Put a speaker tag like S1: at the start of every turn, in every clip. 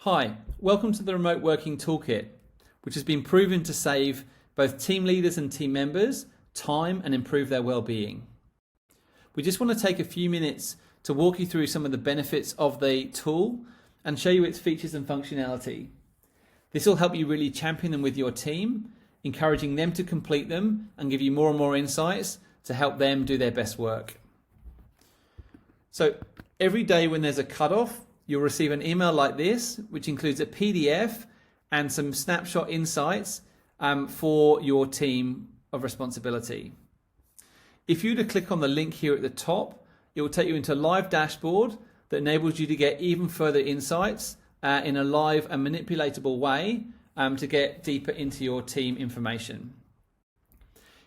S1: Hi, welcome to the Remote Working Toolkit, which has been proven to save both team leaders and team members time and improve their well-being. We just want to take a few minutes to walk you through some of the benefits of the tool and show you its features and functionality. This will help you really champion them with your team, encouraging them to complete them and give you more and more insights to help them do their best work. So every day when there's a cutoff, you'll receive an email like this, which includes a PDF and some snapshot insights for your team of responsibility. If you were to click on the link here at the top, it will take you into a live dashboard that enables you to get even further insights in a live and manipulatable way to get deeper into your team information.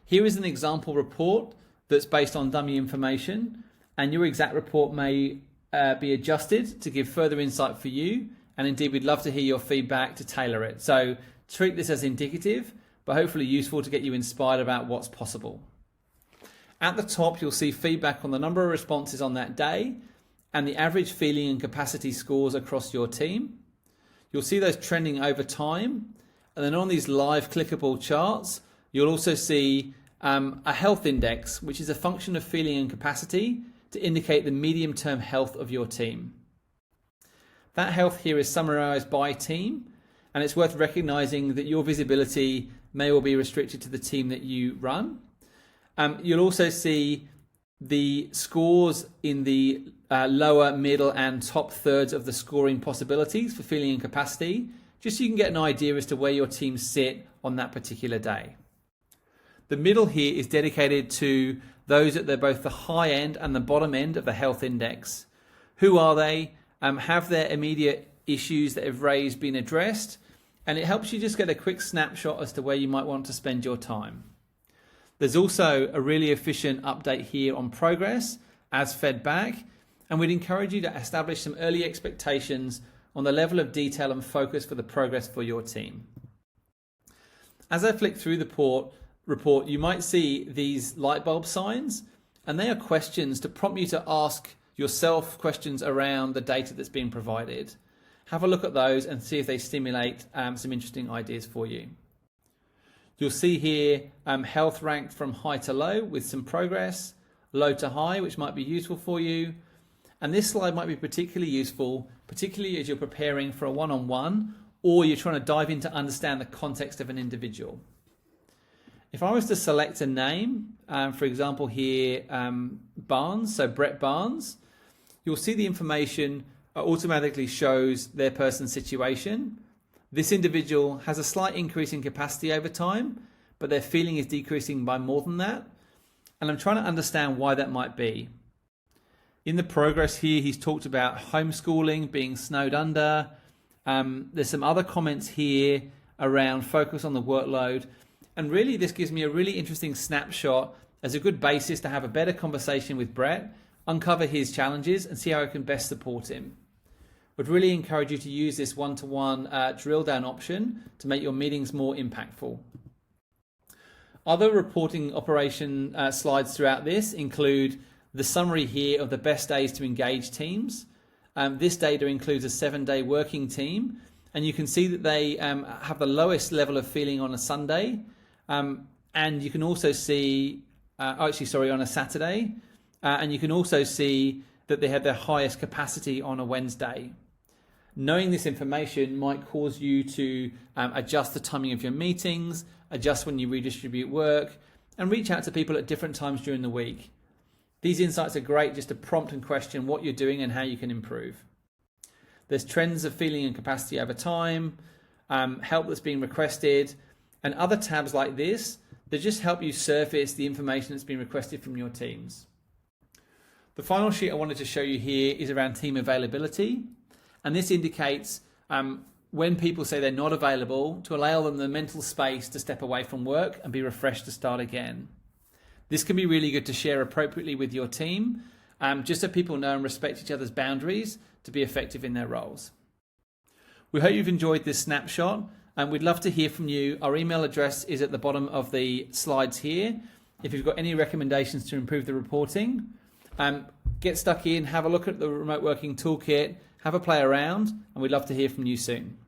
S1: Here is an example report that's based on dummy information, and your exact report may be adjusted to give further insight for you, and indeed we'd love to hear your feedback to tailor it. So treat this as indicative, but hopefully useful to get you inspired about what's possible. At the top you'll see feedback on the number of responses on that day and the average feeling and capacity scores across your team. You'll see those trending over time, and then on these live clickable charts you'll also see a health index, which is a function of feeling and capacity to indicate the medium-term health of your team. That health here is summarized by team, and it's worth recognizing that your visibility may well be restricted to the team that you run. You'll also see the scores in the lower, middle, and top thirds of the scoring possibilities for feeling and capacity, just so you can get an idea as to where your teams sit on that particular day. The middle here is dedicated to those at both the high end and the bottom end of the health index. Who are they? Have their immediate issues that have raised been addressed? And it helps you just get a quick snapshot as to where you might want to spend your time. There's also a really efficient update here on progress as fed back, and we'd encourage you to establish some early expectations on the level of detail and focus for the progress for your team. As I flick through the report, you might see these light bulb signs, and they are questions to prompt you to ask yourself questions around the data that's being provided. Have a look at those and see if they stimulate some interesting ideas for you. You'll see here health ranked from high to low with some progress, low to high, which might be useful for you. And this slide might be particularly useful, particularly as you're preparing for a one-on-one or you're trying to dive in to understand the context of an individual. If I was to select a name, for example here, Barnes, so Brett Barnes, you'll see the information automatically shows their person's situation. This individual has a slight increase in capacity over time, but their feeling is decreasing by more than that. And I'm trying to understand why that might be. In the progress here, he's talked about homeschooling, being snowed under. There's some other comments here around focus on the workload. And really, this gives me a really interesting snapshot as a good basis to have a better conversation with Brett, uncover his challenges, and see how I can best support him. Would really encourage you to use this one-to-one drill down option to make your meetings more impactful. Other reporting operation slides throughout this include the summary here of the best days to engage teams. This data includes a 7-day working team, and you can see that they have the lowest level of feeling on a Sunday, and you can also see, on a Saturday, and you can also see that they have their highest capacity on a Wednesday. Knowing this information might cause you to adjust the timing of your meetings, adjust when you redistribute work, and reach out to people at different times during the week. These insights are great just to prompt and question what you're doing and how you can improve. There's trends of feeling and capacity over time, help that's being requested, and other tabs like this that just help you surface the information that's been requested from your teams. The final sheet I wanted to show you here is around team availability, and this indicates when people say they're not available to allow them the mental space to step away from work and be refreshed to start again. This can be really good to share appropriately with your team, just so people know and respect each other's boundaries to be effective in their roles. We hope you've enjoyed this snapshot, and we'd love to hear from you. Our email address is at the bottom of the slides here. If you've got any recommendations to improve the reporting, get stuck in, have a look at the Remote Working Toolkit, Have a play around, and we'd love to hear from you soon.